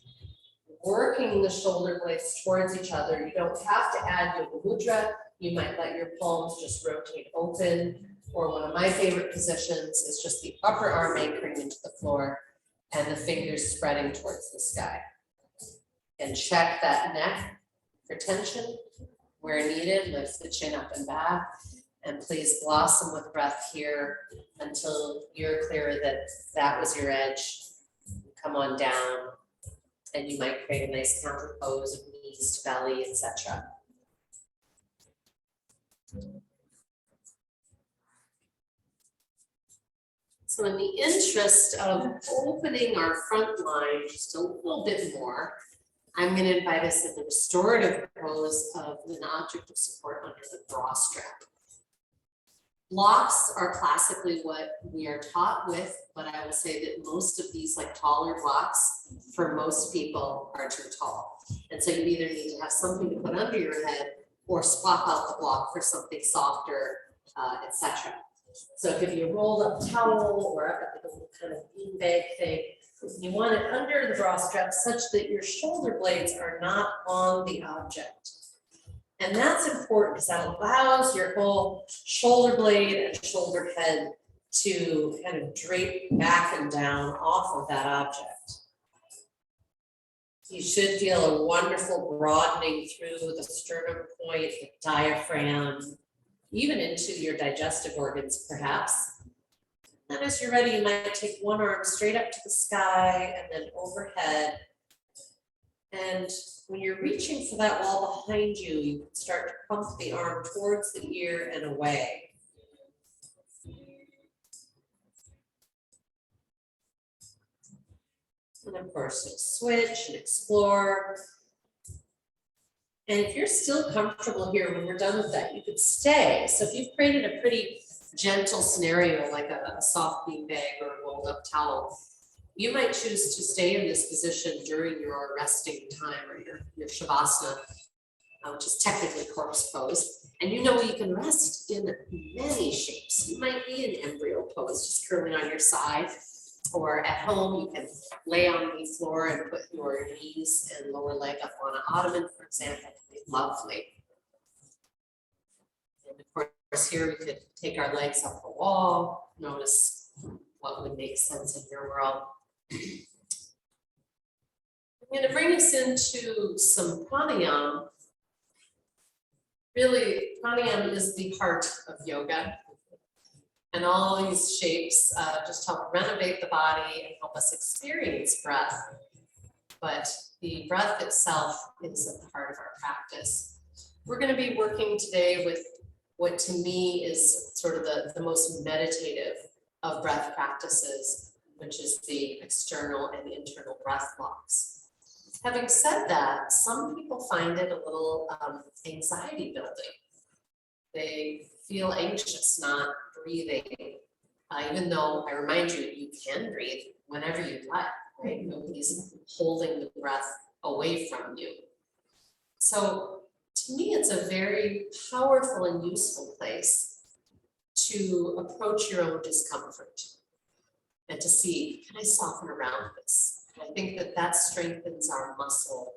Speaker 2: Working the shoulder blades towards each other. You don't have to add yoga mudra. You might let your palms just rotate open. Or one of my favorite positions is just the upper arm anchoring into the floor and the fingers spreading towards the sky. And check that neck for tension. Where needed, lift the chin up and back. And please blossom with breath here until you're clear that that was your edge. Come on down. And you might create a nice counter pose of knees to belly, etc. So in the interest of opening our front line just a little bit more, I'm going to invite us in the restorative pose of an object of support under the bra strap. Blocks are classically what we are taught with, but I will say that most of these like taller blocks for most people are too tall. And so you either need to have something to put under your head or swap out the block for something softer, etc. So if you rolled up towel or up at the little kind of beanbag thing, you want it under the bra strap such that your shoulder blades are not on the object. And that's important because that allows your whole shoulder blade and shoulder head to kind of drape back and down off of that object. You should feel a wonderful broadening through the sternum point, the diaphragm, even into your digestive organs, perhaps. And as you're ready, you might take one arm straight up to the sky and then overhead. And when you're reaching for that wall behind you, you can start to pump the arm towards the ear and away. And of course, switch and explore. And if you're still comfortable here when we're done with that, you could stay. So if you've created a pretty gentle scenario, like a soft beanbag or a rolled up towel, you might choose to stay in this position during your resting time or your shavasana, which is technically corpse pose. And you know you can rest in many shapes. You might be in embryo pose, just curling on your side. Or at home, you can lay on the floor and put your knees and lower leg up on an ottoman, for example, would be lovely. And of course, here we could take our legs up the wall, notice what would make sense in your world. I'm going to bring us into some pranayama. Really, pranayama is the heart of yoga. And all these shapes just help renovate the body and help us experience breath. But the breath itself is at the heart of our practice. We're going to be working today with what to me is sort of the most meditative of breath practices, which is the external and internal breath blocks. Having said that, some people find it a little anxiety building. They feel anxious not breathing, even though I remind you, you can breathe whenever you like, right? Nobody's holding the breath away from you. So to me, it's a very powerful and useful place to approach your own discomfort and to see, can I soften around this? And I think that strengthens our muscle,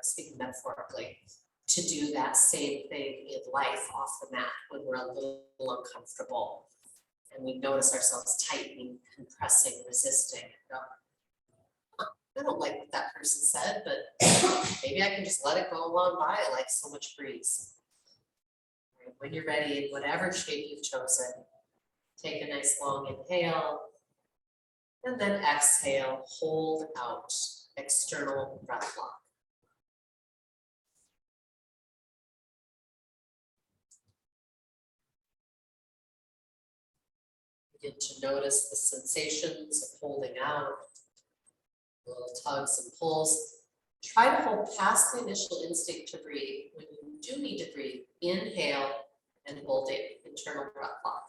Speaker 2: speaking metaphorically, to do that same thing in life off the mat when we're a little uncomfortable and we notice ourselves tightening, compressing, resisting. I don't like what that person said, but maybe I can just let it go along by like so much breeze. When you're ready, in whatever shape you've chosen, take a nice long inhale and then exhale, hold out, external breath block. Begin to notice the sensations of holding out, little tugs and pulls. Try to hold past the initial instinct to breathe. When you do need to breathe, inhale and hold it, internal breath block.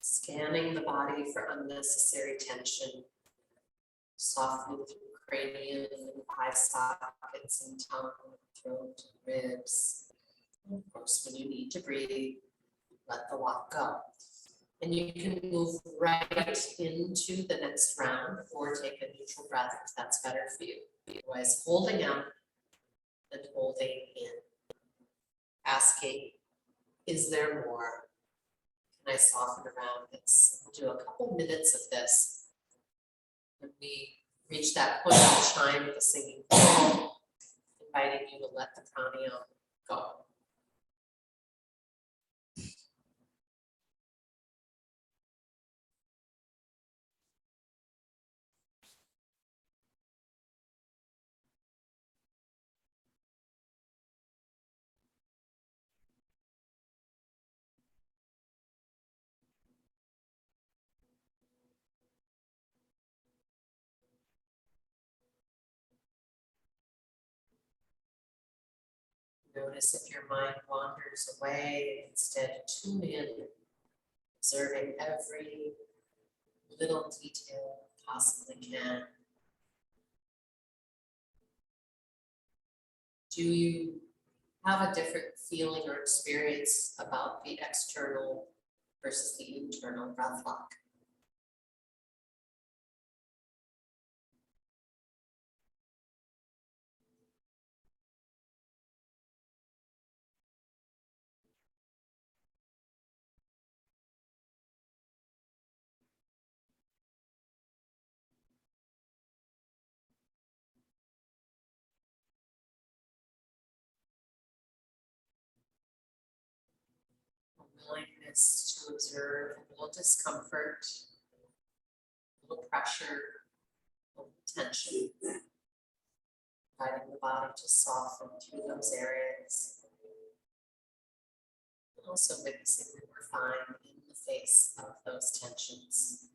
Speaker 2: Scanning the body for unnecessary tension, softening through cranium and eye sockets and tongue, throat, ribs. And of course, when you need to breathe, let the walk go. And you can move right into the next round or take a neutral breath if that's better for you. Otherwise, holding out and holding in. Asking, is there more? Can I soften around this? We'll do a couple minutes of this. When we reach that point, I'll chime with a singing bowl, inviting you to let the pranayama go. Notice if your mind wanders away, instead tune in, observing every little detail you possibly can. Do you have a different feeling or experience about the external versus the internal breath lock? Willingness to observe a little discomfort, a little pressure, a little tension, inviting the body to soften through those areas. And also witnessing that we're fine in the face of those tensions.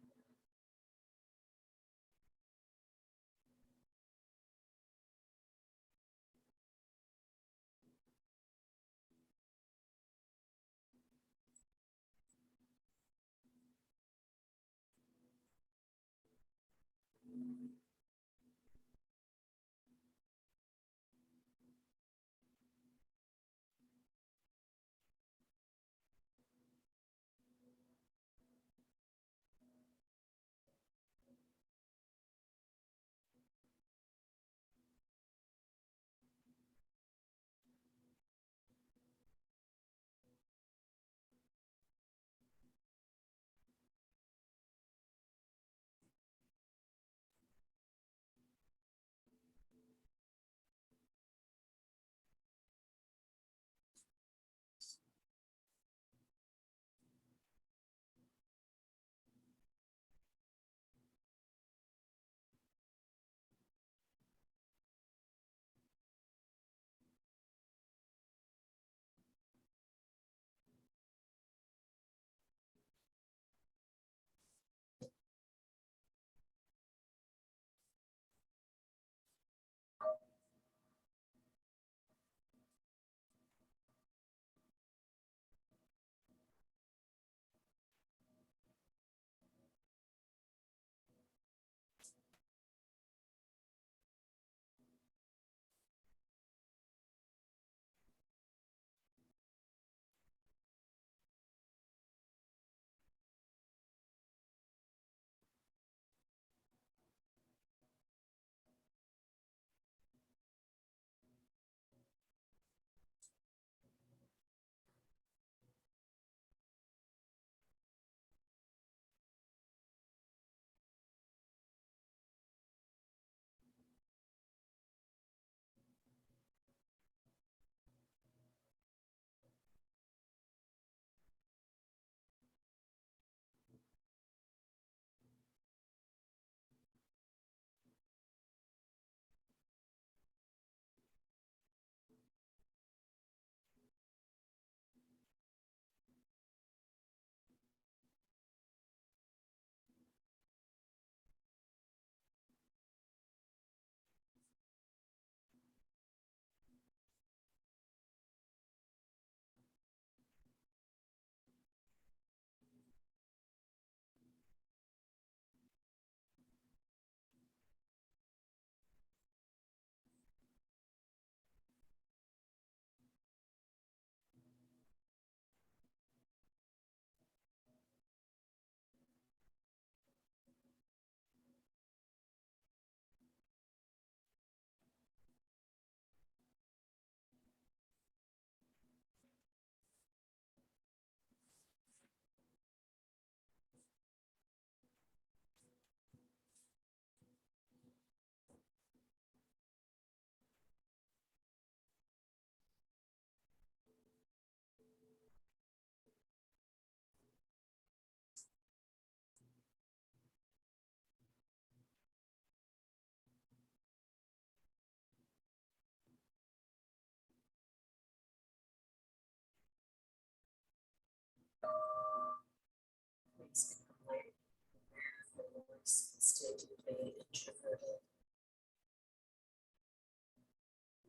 Speaker 2: stay deeply introverted.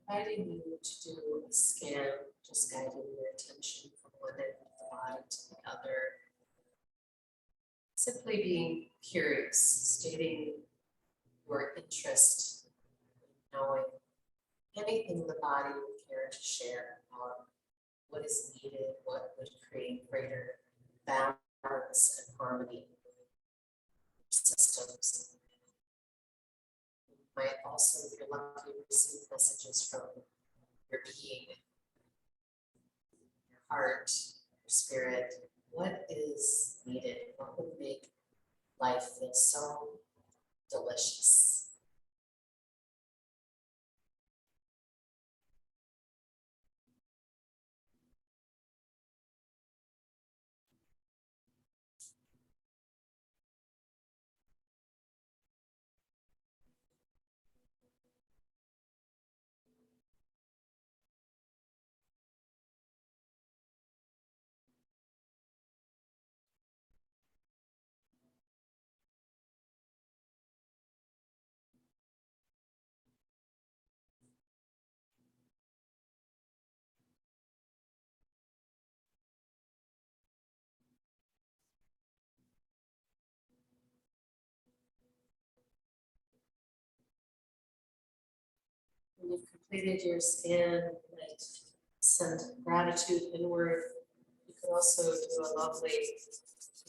Speaker 2: Inviting you to do a scan, just guiding your attention from one end of the body to the other. Simply being curious, stating your interest in knowing anything the body would care to share about what is needed, what would create greater balance and harmony in systems. You might also, if you're lucky, receive messages from your being, your heart, your spirit. What is needed? What would make life feel so delicious? When you've completed your scan, you might send gratitude inward. You can also do a lovely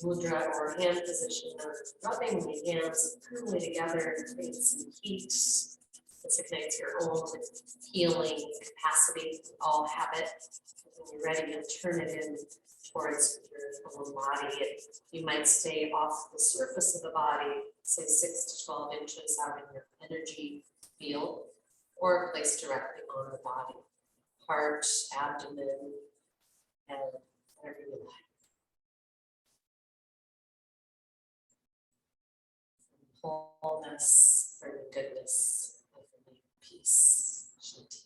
Speaker 2: mudra or hand position of rubbing the hands firmly together, create some heat. This ignites your own healing capacity. We all have it. When you're ready, you'll turn it in towards your own body. You might stay off the surface of the body, say 6 to 12 inches out in your energy field, or placed directly on the body, heart, abdomen, and whatever you like. Wholeness, for the goodness, and for the peace. Shanti.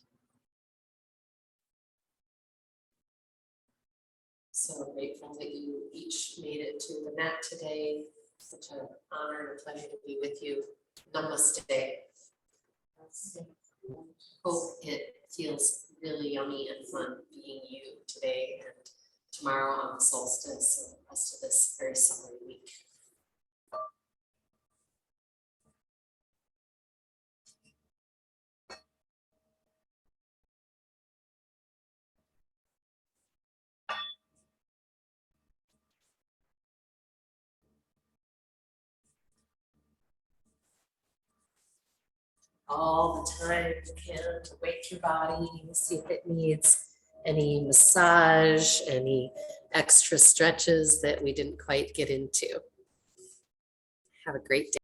Speaker 2: So grateful that you each made it to the mat today. Such an honor and a pleasure to be with you. Namaste. Hope it feels really yummy and fun being you today and tomorrow on the solstice and the rest of this very summery week. All the time you can to wake your body, see if it needs any massage, any extra stretches that we didn't quite get into. Have a great day.